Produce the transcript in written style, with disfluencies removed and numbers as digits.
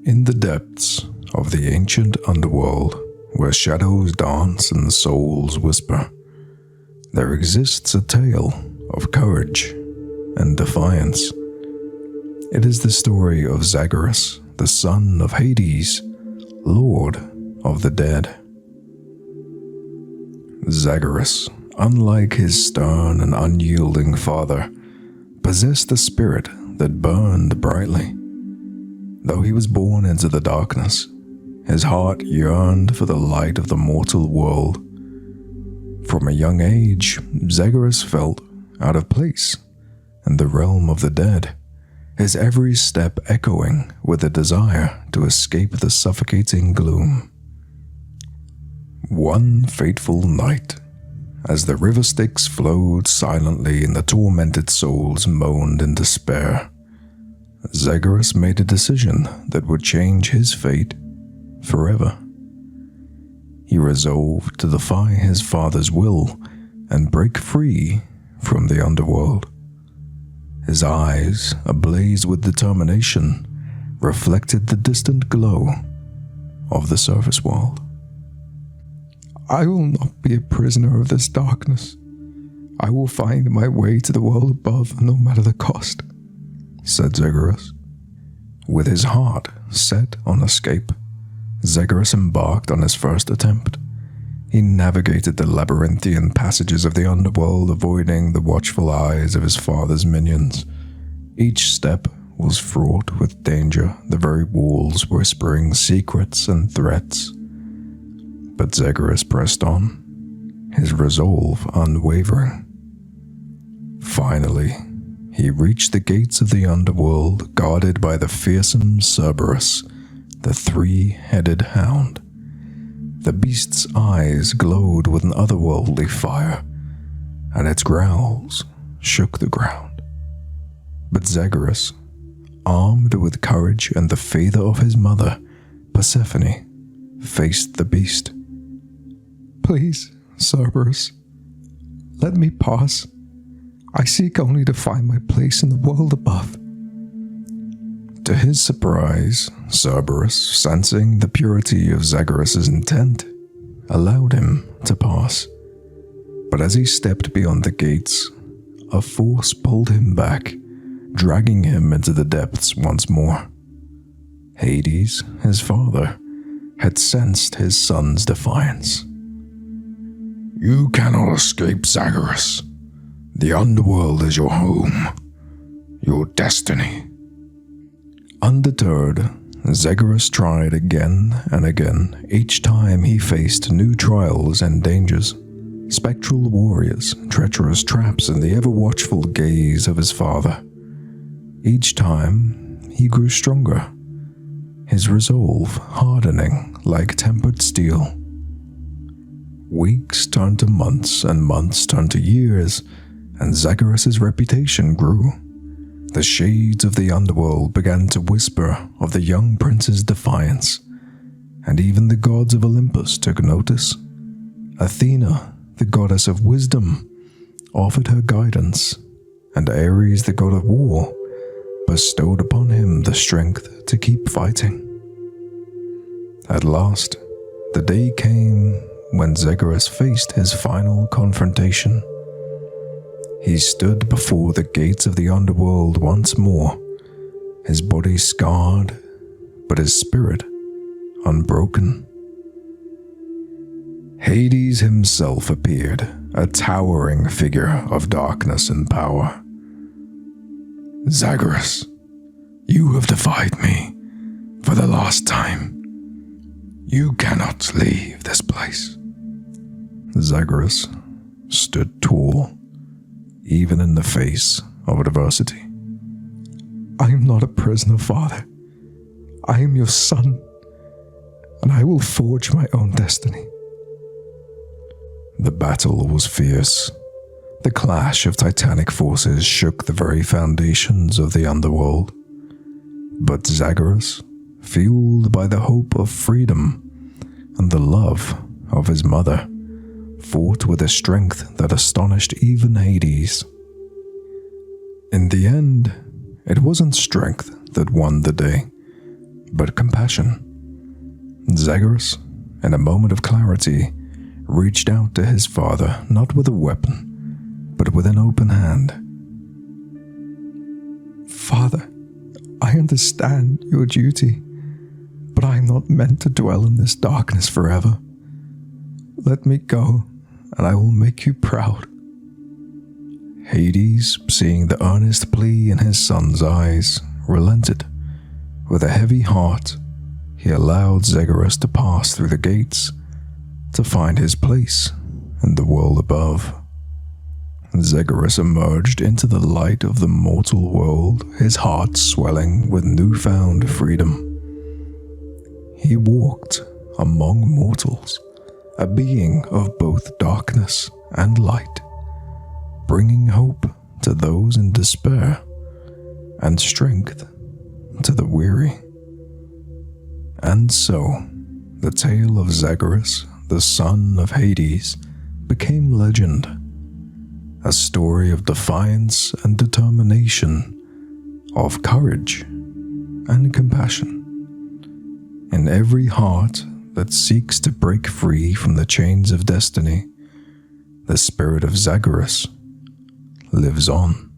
In the depths of the ancient underworld, where shadows dance and souls whisper, there exists a tale of courage and defiance. It is the story of Zagerus, the son of Hades, lord of the dead. Zagerus, unlike his stern and unyielding father, possessed a spirit that burned brightly. Though he was born into the darkness, his heart yearned for the light of the mortal world. From a young age, Zagerus felt out of place in the realm of the dead, his every step echoing with a desire to escape the suffocating gloom. One fateful night, as the river Styx flowed silently and the tormented souls moaned in despair, Zagreus made a decision that would change his fate forever. He resolved to defy his father's will and break free from the underworld. His eyes, ablaze with determination, reflected the distant glow of the surface world. I will not be a prisoner of this darkness. I will find my way to the world above, no matter the cost, said Zagerus. With his heart set on escape, Zagerus embarked on his first attempt. He navigated the labyrinthian passages of the underworld, avoiding the watchful eyes of his father's minions. Each step was fraught with danger, the very walls whispering secrets and threats. But Zagerus pressed on, his resolve unwavering. Finally, he reached the gates of the underworld, guarded by the fearsome Cerberus, the three-headed hound. The beast's eyes glowed with an otherworldly fire, and its growls shook the ground. But Zagerus, armed with courage and the faith of his mother, Persephone, faced the beast. Please, Cerberus, let me pass. I seek only to find my place in the world above. To his surprise, Cerberus, sensing the purity of Zagerus's intent, allowed him to pass. But as he stepped beyond the gates, a force pulled him back, dragging him into the depths once more. Hades, his father, had sensed his son's defiance. You cannot escape, Zagerus. The underworld is your home, your destiny. Undeterred, Zagerus tried again and again. Each time he faced new trials and dangers, spectral warriors, treacherous traps, and the ever-watchful gaze of his father. Each time, he grew stronger, his resolve hardening like tempered steel. Weeks turned to months, and months turned to years, and Zagerus's reputation grew. The shades of the underworld began to whisper of the young prince's defiance, and even the gods of Olympus took notice. Athena, the goddess of wisdom, offered her guidance, and Ares, the god of war, bestowed upon him the strength to keep fighting. At last, the day came when Zagerus faced his final confrontation. He stood before the gates of the underworld once more, his body scarred, but his spirit unbroken. Hades himself appeared, a towering figure of darkness and power. Zagerus, you have defied me for the last time. You cannot leave this place. Zagerus stood tall, even in the face of adversity. I am not a prisoner, father. I am your son, and I will forge my own destiny. The battle was fierce. The clash of titanic forces shook the very foundations of the underworld. But Zagerus, fueled by the hope of freedom and the love of his mother, fought with a strength that astonished even Hades. In the end, it wasn't strength that won the day, but compassion. Zagerus, in a moment of clarity, reached out to his father not with a weapon, but with an open hand. Father, I understand your duty, but I am not meant to dwell in this darkness forever. Let me go, and I will make you proud. Hades, seeing the earnest plea in his son's eyes, relented. With a heavy heart, he allowed Zagerus to pass through the gates to find his place in the world above. Zagerus emerged into the light of the mortal world, his heart swelling with newfound freedom. He walked among mortals, a being of both darkness and light, bringing hope to those in despair and strength to the weary. And so, the tale of Zagreus, the son of Hades, became legend, a story of defiance and determination, of courage and compassion. In every heart that seeks to break free from the chains of destiny, the spirit of Zagreus lives on.